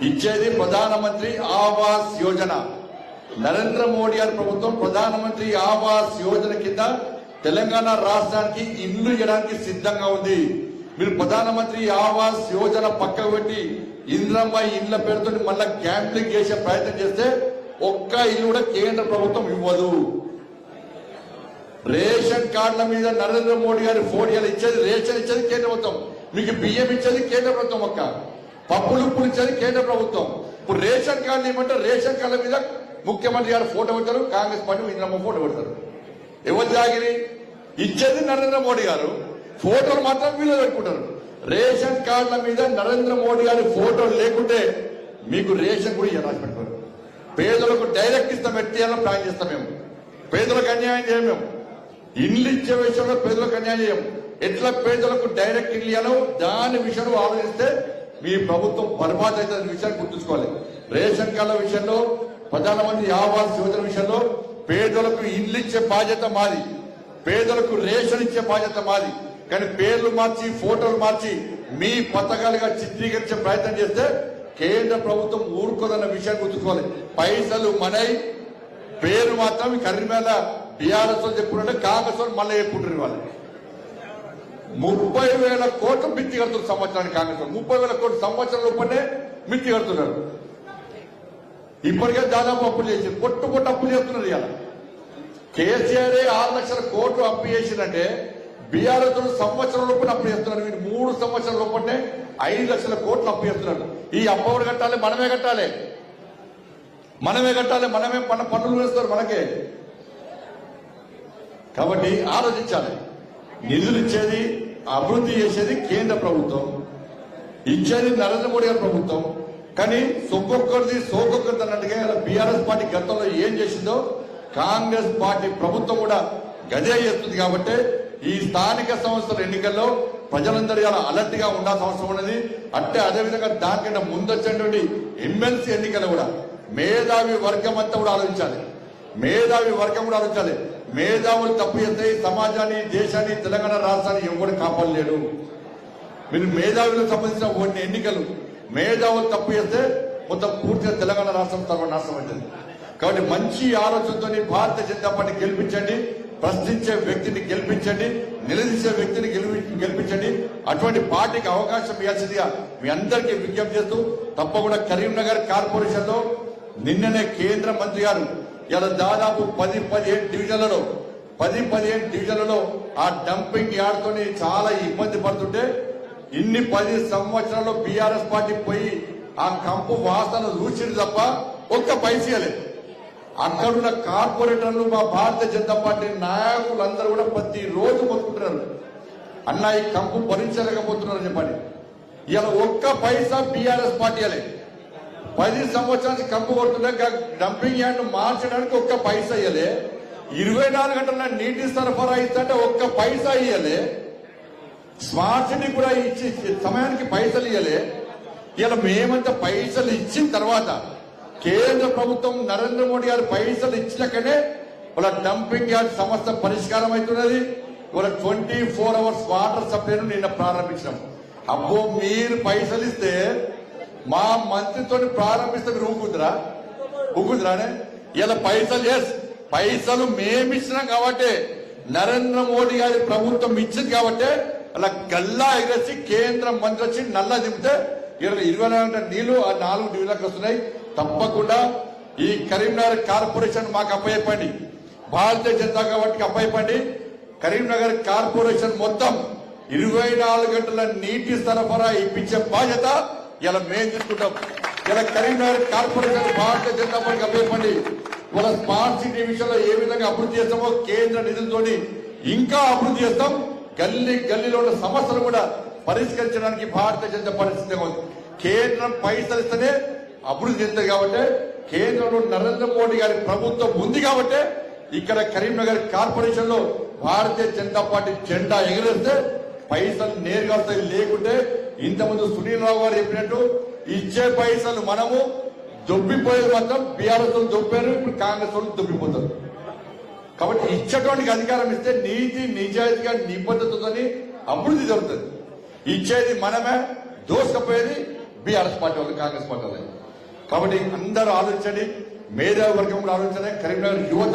ఇచ్చేది ప్రధానమంత్రి ఆవాస్ యోజన. నరేంద్ర మోడీ గారి ప్రభుత్వం ప్రధానమంత్రి ఆవాస్ యోజన కింద తెలంగాణ రాష్ట్రానికి ఇల్లు ఇవ్వడానికి సిద్ధంగా ఉంది. మీరు ప్రధానమంత్రి ఆవాస్ యోజన పక్కకు పెట్టి ఇంద్రమ్మ ఇళ్ల పేరుతో మళ్ళా గ్యాంబ్లింగ్ చేసే ప్రయత్నం చేస్తే ఒక్క ఇల్లు కూడా కేంద్ర ప్రభుత్వం ఇవ్వదు. రేషన్ కార్డుల మీద నరేంద్ర మోడీ గారి ఫోటోలు ఇచ్చేది, రేషన్ ఇచ్చేది కేంద్ర ప్రభుత్వం, మీకు బియ్యం ఇచ్చేది కేంద్ర ప్రభుత్వం, ఒక్క పప్పులు ఉప్పులు ఇచ్చేది కేంద్ర ప్రభుత్వం. ఇప్పుడు రేషన్ కార్డులు ఏమంటే రేషన్ కార్డుల మీద ముఖ్యమంత్రి గారు ఫోటో పెడతారు, కాంగ్రెస్ పార్టీ ఇంద్రమ్మ ఫోటో పెడతారు. ఎవరు జాగిరి ఇచ్చేది నరేంద్ర మోడీ గారు, ఫోటోలు మాత్రం వీళ్ళు పెట్టుకుంటారు. రేషన్ కార్డుల మీద నరేంద్ర మోడీ గారి ఫోటోలు లేకుంటే మీకు రేషన్ కూడా రాసి పెట్టుకోరు. పేదలకు డైరెక్ట్ ఇస్తాం, ఎట్టియాలని ప్లాన్ చేస్తాం. మేము పేదలకు అన్యాయం చేయం. మేము ఇల్లు ఇచ్చే విషయంలో పేదలకు అన్యాయం చేయం. ఎట్లా పేదలకు డైరెక్ట్ ఇల్లు ఇవ్వాలో దాని విషయంలో ఆలోచిస్తే మీ ప్రభుత్వం బర్బాద్ అయితే విషయాన్ని గుర్తుంచుకోవాలి. రేషన్ కార్డుల విషయంలో, ప్రధానమంత్రి ఆవాస్ యోజన విషయంలో పేదలకు ఇల్లు ఇచ్చే బాధ్యత మాది, పేదలకు రేషన్ ఇచ్చే బాధ్యత మాది. కానీ పేర్లు మార్చి ఫోటోలు మార్చి మీ పథకాలుగా చిత్రీకరించే ప్రయత్నం చేస్తే కేంద్ర ప్రభుత్వం ఊరుకోదన్న విషయాన్ని గుర్తుంచుకోవాలి. పైసలు మనై పేరు మాత్రం కరీంనగర్ బీఆర్ఎస్ చెప్పుకుంటే కాంగ్రెస్ మళ్ళీ చెప్పుకుంటారు. వాళ్ళు 30,000 కోట్లు మిత్తి కడుతున్నారు సంవత్సరానికి. కాంగ్రెస్ 30,000 కోట్లు సంవత్సరం లోపలనే మిత్తి కడుతున్నారు. ఇప్పటికే దాదాపు అప్పులు చేసి పొట్టు అప్పులు చేస్తున్నారు. ఇలా కేసీఆర్ 6 లక్షల కోట్లు అప్పు చేసిందంటే బీఆర్ఎస్ సంవత్సరం లోపల అప్పు చేస్తున్నారు. వీరు 3 సంవత్సరాల లోపలనే 5 లక్షల కోట్లు అప్పు చేస్తున్నారు. ఈ అప్పు ఎవరు కట్టాలి? మనమే కట్టాలి, మనమే పన్నులు వేస్తారు మనకే. కాబట్టి ఆలోచించాలి. నిధులు ఇచ్చేది, అభివృద్ధి చేసేది కేంద్ర ప్రభుత్వం, ఇచ్చేది నరేంద్ర మోడీ గారి ప్రభుత్వం. కానీ సొక్కొక్కరిది సోకొక్కరిది అన్నట్టుగా బీఆర్ఎస్ పార్టీ గతంలో ఏం చేసిందో కాంగ్రెస్ పార్టీ ప్రభుత్వం కూడా గదే చేస్తుంది. కాబట్టి ఈ స్థానిక సంస్థల ఎన్నికల్లో ప్రజలందరూ ఇలా అలర్ట్ గా ఉండాల్సిన అవసరం ఉన్నది. అంటే అదేవిధంగా దానికన్నా ముందొచ్చేటువంటి ఎమ్మెల్సీ ఎన్నికలు కూడా మేధావి వర్గం అంతా కూడా ఆలోచించాలి. మేధావులు తప్పు చేస్తే సమాజాన్ని, దేశాన్ని, తెలంగాణ రాష్ట్రాన్ని ఎవరు కాపాడలేడు. మీరు మేధావులకు సంబంధించిన కొన్ని ఎన్నికలు మేధావులు తప్పు చేస్తే మొత్తం పూర్తిగా తెలంగాణ రాష్ట్రం సర్వనాశనం అవుతుంది. కాబట్టి మంచి ఆలోచనతో భారతీయ జనతా పార్టీ గెలిపించండి, ప్రశ్నించే వ్యక్తిని గెలిపించండి, నిలదీసే వ్యక్తిని గెలిపించండి. అటువంటి పార్టీకి అవకాశం ఇవ్వాల్సిందిగా మీ అందరికీ విజ్ఞప్తి చేస్తూ, తప్పకుండా కరీంనగర్ కార్పొరేషన్ లో నిన్ననే కేంద్ర మంత్రి గారు ఇలా దాదాపు 10-15 డివిజన్లలో ఆ డంపింగ్ యార్డ్తో చాలా ఇబ్బంది పడుతుంటే ఇన్ని 10 సంవత్సరాల్లో బీఆర్ఎస్ పార్టీ పోయి ఆ కంపు వాసన చూసింది తప్ప ఒక్క పైసలే. అక్కడున్న కార్పొరేటర్లు, మా భారతీయ జనతా పార్టీ నాయకులందరూ కూడా ప్రతిరోజు మొత్తుకుంటున్నారు, అన్న ఈ కంపు భరించలేకపోతున్నారని చెప్పండి. ఇలా ఒక్క పైసా బీఆర్ఎస్ పార్టీ అలే. 10 సంవత్సరానికి కంపు కొడుతుంటే డంపింగ్ యార్డ్ మార్చడానికి ఒక్క పైసా ఇయ్యలే. 24 గంటల నీటి సరఫరా ఇస్తుంటే ఒక్క పైసా ఇయ్యలే. స్మార్ట్ సిటీ కూడా ఇచ్చి సమయానికి పైసలు ఇయ్యలే. ఇలా మేమంతా పైసలు ఇచ్చిన తర్వాత కేంద్ర ప్రభుత్వం నరేంద్ర మోడీ గారు పైసలు ఇచ్చినాకనే వాళ్ళ డంపింగ్ యార్డ్ సమస్య పరిష్కారం అవుతున్నది. వాళ్ళ 24 అవర్స్ వాటర్ సప్లైను నిన్న ప్రారంభించాం. అబ్బో, మీరు పైసలు ఇస్తే మా మంత్రితో ప్రారంభిస్తే మీరు ఊకుందిరానే? ఇలా పైసలు మేమిచ్చినాం కాబట్టి, నరేంద్ర మోడీ గారి ప్రభుత్వం ఇచ్చింది కాబట్టి అలా గల్లా ఎగరేసి కేంద్ర మంత్రి వచ్చి నల్లా దింపితే 24 గంటల నీళ్లు ఆ 4 డివిజన్లకు వస్తున్నాయి. తప్పకుండా ఈ కరీంనగర్ కార్పొరేషన్ మాకు అప్పచెప్పండి, భారతీయ జనతా పార్టీకి అప్పచెప్పండి. కరీంనగర్ కార్పొరేషన్ మొత్తం 24 గంటల నీటి సరఫరా ఇప్పించే బాధ్యత ఇలా మేము తీసుకుంటాం. ఇలా కరీంనగర్ కార్పొరేషన్ భారతీయ జనతా పార్టీకి అప్పచెప్పండి. వాళ్ళ స్మార్ట్ సిటీ విషయంలో ఏ విధంగా అభివృద్ధి చేస్తామో కేంద్ర నిధులతో ఇంకా అభివృద్ధి చేస్తాం. గల్లీలో ఉన్న సమస్యలు కూడా పరిష్కరించడానికి భారతీయ జనతా పార్టీ సిద్ధంగా ఉంది. కేంద్రం పైసలు ఇస్తేనే అభివృద్ధి చెందుతుంది. కాబట్టి కేంద్రంలో నరేంద్ర మోడీ గారి ప్రభుత్వం ఉంది కాబట్టి ఇక్కడ కరీంనగర్ కార్పొరేషన్ లో భారతీయ జనతా పార్టీ జెండా ఎగరేస్తే పైసలు నేరుగా వస్తాయి. లేకుంటే ఇంతకుముందు సునీల్ రావు గారు చెప్పినట్టు ఇచ్చే పైసలు మనము దొబ్బిపోయేది మాత్రం బీఆర్ఎస్ దొబ్బారు, ఇప్పుడు కాంగ్రెస్ వాళ్ళు దొబ్బిపోతారు. కాబట్టి ఇచ్చేటువంటి అధికారం ఇస్తే నీతి నిజాయితీగా నిబద్ధతతోని అభివృద్ధి జరుగుతుంది. ఇచ్చేది మనమే, దోసుకపోయేది బీఆర్ఎస్ పార్టీ వాళ్ళు, కాంగ్రెస్ పార్టీ వాళ్ళు. కాబట్టి అందరూ ఆలోచించండి, మేధావి వర్గం ఆలోచించండి, కరీంనగర్ యువత